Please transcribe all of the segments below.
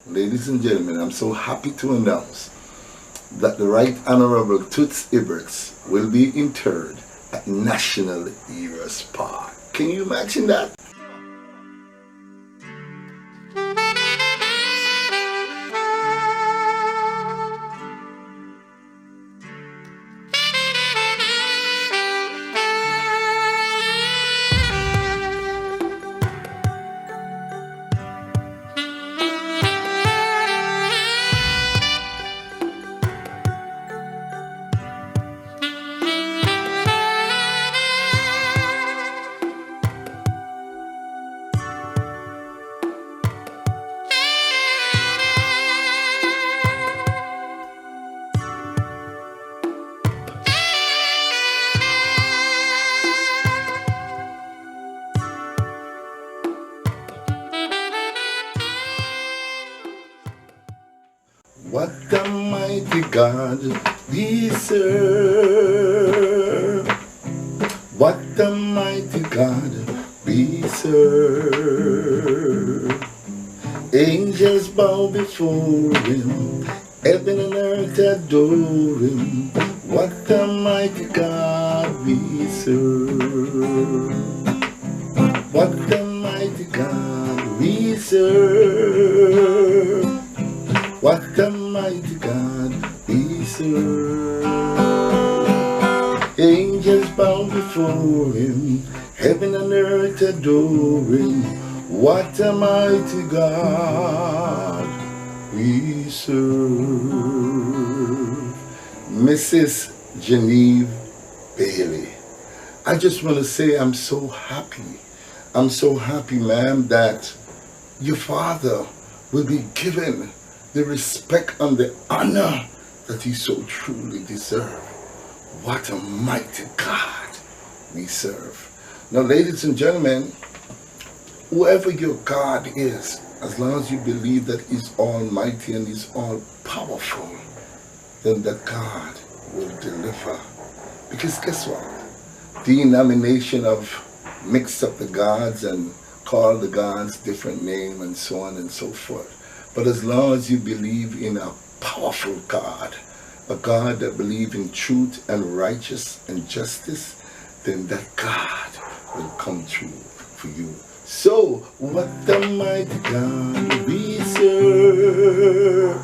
ladies and gentlemen, I'm so happy to announce that the Right Honorable Toots Hibbert will be interred at National Heroes Park. Can you imagine that? What a mighty God we serve. What a mighty God we serve. Angels bow before him, heaven and earth adore him. What a mighty God we serve. What a mighty God we serve. What a mighty God we serve. Angels bow before him, heaven and earth adore him. What a mighty God we serve. Mrs. Genevieve Bailey, I just want to say I'm so happy. I'm so happy, ma'am, that your father will be given the respect and the honor that he so truly deserves. What a mighty God we serve. Now, ladies and gentlemen, whoever your God is, as long as you believe that he's almighty and he's all powerful, then that God will deliver. Because guess what? Denomination of mix up the gods and call the gods different name and so on and so forth. But as long as you believe in a powerful God, a God that believes in truth and righteousness and justice, then that God will come true for you. So, what a mighty God we serve.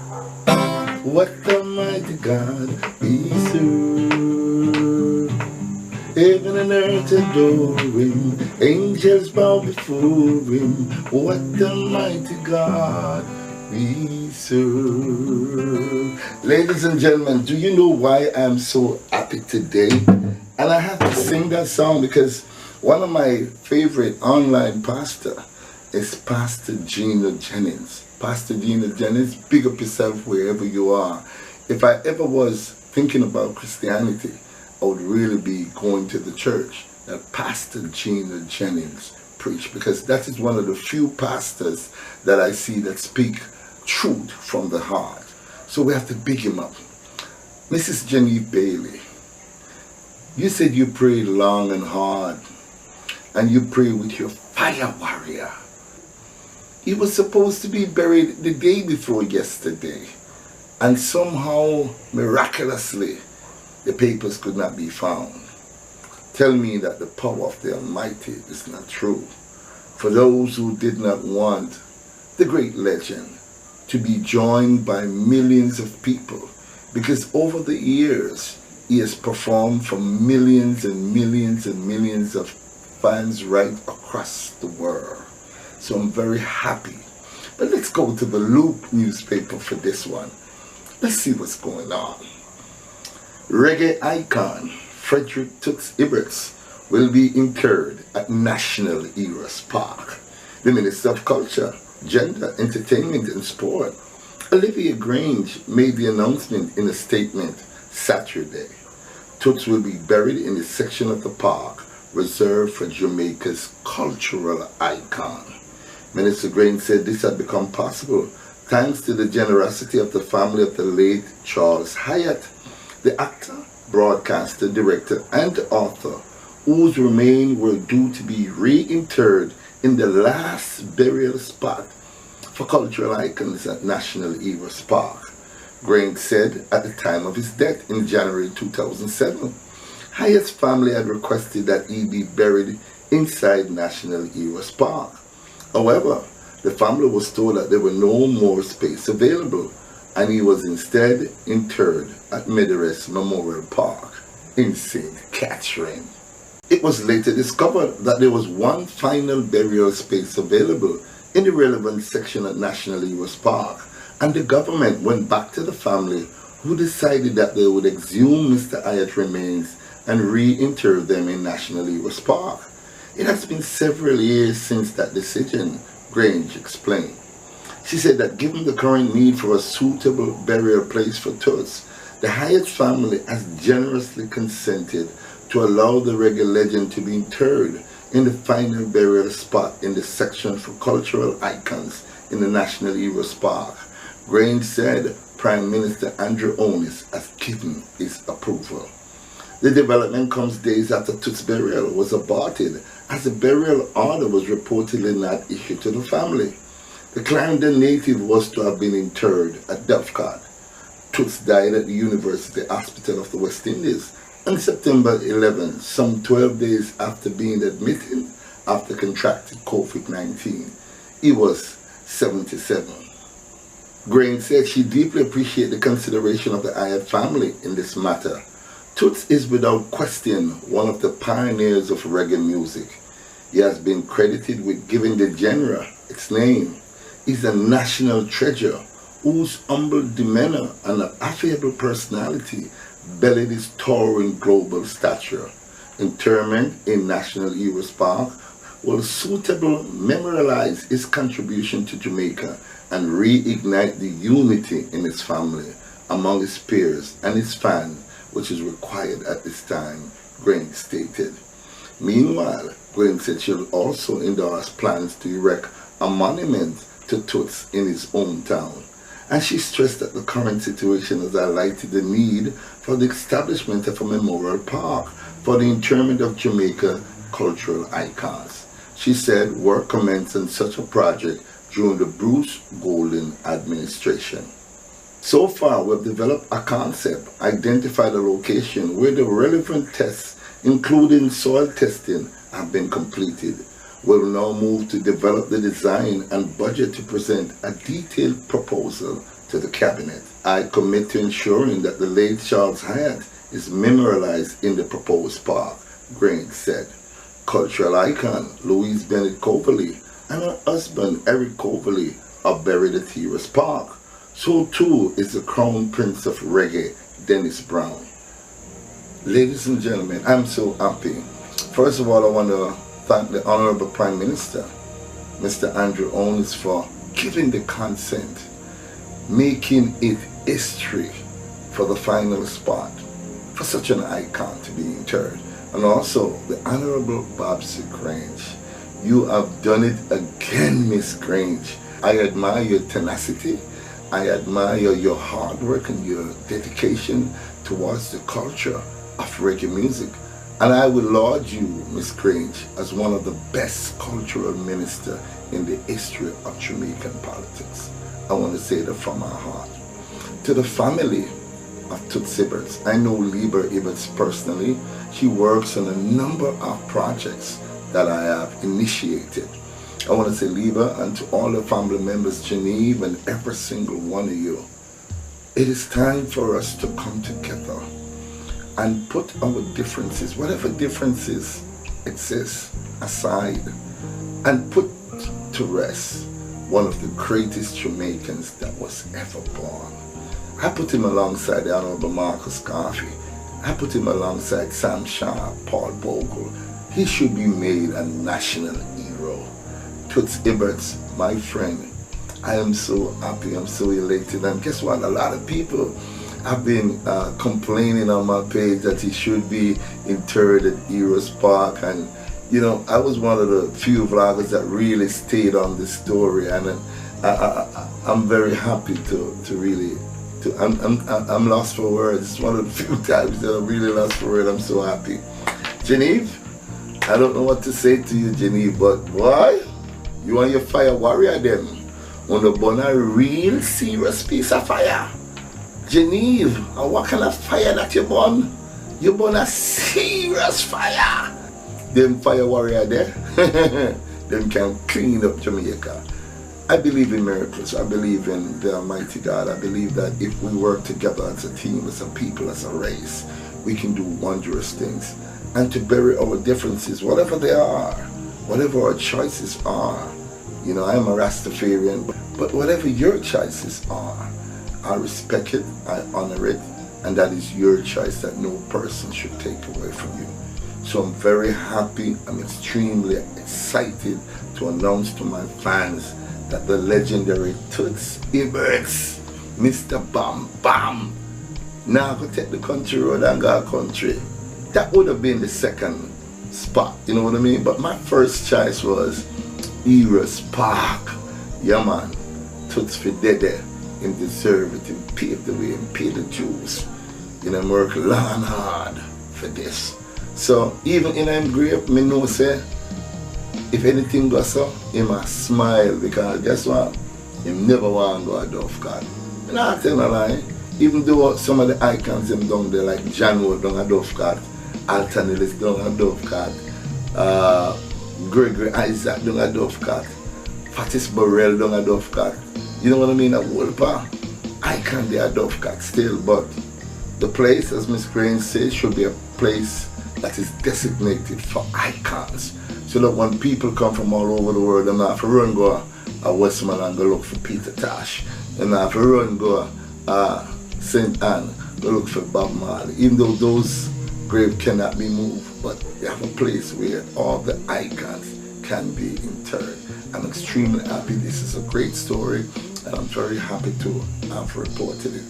What a mighty God we serve. Heaven and earth adore him, angels bow before him. What a mighty God we serve. Ladies and gentlemen, do you know why I'm so happy today? And I have to sing that song because one of my favorite online pastor is Pastor Gino Jennings. Pastor Gino Jennings, big up yourself wherever you are. If I ever was thinking about Christianity, I would really be going to the church that Pastor Gino Jennings preached, because that is one of the few pastors that I see that speak truth from the heart. So we have to big him up. Mrs. Genevieve Bailey, you said you prayed long and hard, and you prayed with your fire warrior. He was supposed to be buried the day before yesterday, and somehow, miraculously, the papers could not be found. Tell me that the power of the Almighty is not true. For those who did not want the great legend to be joined by millions of people, because over the years he has performed for millions and millions and millions of fans right across the world. So I'm very happy. But let's go to the Loop newspaper for this one. Let's see what's going on. Reggae icon Frederick Toots Hibbert will be interred at National Heroes Park. The Minister of Culture, Gender, Entertainment and Sport, Olivia Grange, made the announcement in a statement Saturday. Toots will be buried in a section of the park reserved for Jamaica's cultural icon. Minister Grange said this had become possible thanks to the generosity of the family of the late Charles Hyatt, the actor, broadcaster, director, and author, whose remains were due to be reinterred in the last burial spot for cultural icons at National Eros Park. Grange said at the time of his death in January 2007, Hibberts' family had requested that he be buried inside National Eros Park. However, the family was told that there were no more space available, and he was instead interred at Hibberts Memorial Park in St. Catherine. It was later discovered that there was one final burial space available in the relevant section at National Eros Park, and the government went back to the family, who decided that they would exhume Mr. Hibberts' remains and reinter them in National Eros Park. It has been several years since that decision, Grange explained. She said that given the current need for a suitable burial place for Toots, the Hibberts family has generously consented to allow the reggae legend to be interred in the final burial spot in the section for cultural icons in the National Eros Park. Grange said Prime Minister Andrew Onis has given his approval. The development comes days after Toots' burial was aborted, as the burial order was reportedly not issued to the family. The Clarendon native was to have been interred at Dovecot. Toots died at the University Hospital of the West Indies on September 11, some 12 days after being admitted after contracting COVID-19. He was 77. Grange said she deeply appreciated the consideration of the Hibberts family in this matter. Toots is without question one of the pioneers of reggae music. He has been credited with giving the genre its name. He's a national treasure whose humble demeanor and affable personality belied his towering global stature. Interment in National Eros Park will suitably memorialize his contribution to Jamaica and reignite the unity in his family, among his peers and his fans, which is required at this time, Grange stated. Meanwhile, Grange said she'll also endorse plans to erect a monument to Toots in his hometown, and she stressed that the current situation has highlighted the need for the establishment of a memorial park for the interment of Jamaica cultural icons. She said work commenced on such a project during the Bruce Golden administration. So far, we've developed a concept, identified a location where the relevant tests, including soil testing, have been completed. We'll now move to develop the design and budget to present a detailed proposal to the cabinet. I commit to ensuring that the late Charles Hibberts is memorialized in the proposed park, Grange said. Cultural icon Louise Bennett Coverley and her husband Eric Coverley are buried at Eros Park. So too is the Crown Prince of Reggae, Dennis Brown. Ladies and gentlemen, I'm so happy. First of all, I want to thank the Honorable Prime Minister, Mr. Andrew Onis, for giving the consent, making it history for the final spot, for such an icon to be interred. And also the Honorable Babsy Grange. You have done it again, Miss Grange. I admire your tenacity. I admire your hard work and your dedication towards the culture of reggae music. And I will laud you, Miss Grange, as one of the best cultural ministers in the history of Jamaican politics. I want to say that from my heart. To the family of Toots Hibbert, I know Olivia Grange personally. She works on a number of projects that I have initiated. I want to say, Olivia, and to all the family members, Jennings, and every single one of you, it is time for us to come together and put our differences, whatever differences exist, aside and put to rest one of the greatest Jamaicans that was ever born. I put him alongside the Honorable Marcus Garvey. I put him alongside Sam Sharp, Paul Bogle. He should be made a national hero. Toots Hibbert, my friend, I am so happy, I'm so elated. And guess what? A lot of people have been complaining on my page that he should be interred at Eros Park. And you know, I was one of the few vloggers that really stayed on this story, and I'm very happy to really, I'm lost for words. It's one of the few times that I'm really lost for words. I'm so happy. Jennings, I don't know what to say to you, Jennings, but why? You are your fire warrior then. On the burn a real serious piece of fire. Genevieve, and what kind of fire that you burn? You burn a serious fire. Them fire warrior there, them can clean up Jamaica. I believe in miracles. I believe in the Almighty God. I believe that if we work together as a team, as a people, as a race, we can do wondrous things. And to bury our differences, whatever they are, whatever our choices are. You know, I'm a Rastafarian, but whatever your choices are, I respect it, I honor it, and that is your choice that no person should take away from you. So I'm very happy, I'm extremely excited to announce to my fans that the legendary Toots Hibberts, Mr. Bam Bam, now go take the country road and go country. That would have been the second spot, you know what I mean? But my first choice was Eros Park. Yeah man, Toots for Dede, him deserve it, him paved the way, him pay the dues. You know, work long and hard for this. So even in him grave, me know say, if anything goes so, him a smile, because guess what? Him never want to go a Dove Card. I'm not telling a lie. Even though some of the icons him down there, like Jano down a Dove Card, Alton Ellis down a Dove Card, Gregory Isaac down a Dove Card, Fatis Burrell down a Dove Card. You know what I mean? A whole part. Icon they a Dove Card still, but the place, as Miss Grange says, should be a place that is designated for icons. So that when people come from all over the world, they have to run go a Westman and go look for Peter Tosh. They have to run go St. Anne, go look for Bob Marley. Even though those graves cannot be moved, but they have a place where all the icons can be interred. I'm extremely happy. This is a great story, and I'm very happy to have reported it.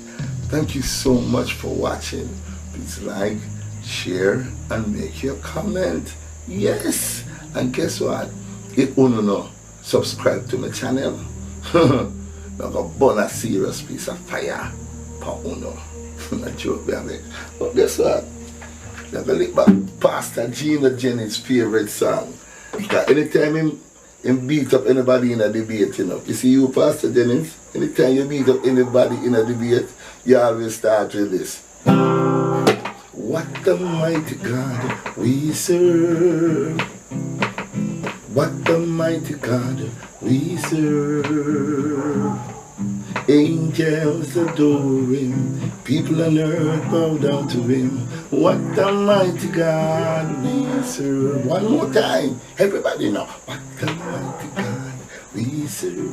Thank you so much for watching. Please like, share, and make your comment. Yes, and guess what? If you don't subscribe to my channel, I'm going to burn a serious piece of fire for uno. Not joke, baby. But guess what? I'm going to look back Pastor Gino Jennings' favorite song. Because anytime him beat up anybody in a debate, you know. You see you, Pastor Jennings, anytime you beat up anybody in a debate, you always start with this. What the mighty God we serve. What the mighty God we serve. Angels adore him, people on earth bow down to him. What the mighty God we serve. One more time, everybody know. What the mighty God we serve.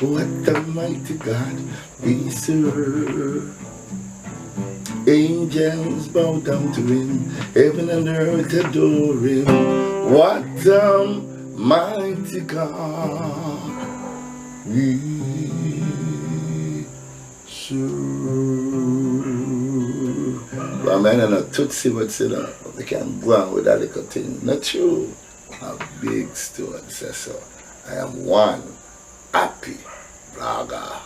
What the mighty God we serve. Angels bow down to him, heaven and earth adore him. What the mighty God we serve. Well, man, and a Toots Hibbert said, they can go on with that little thing. Not true. A big stone says so. I am one happy blogger.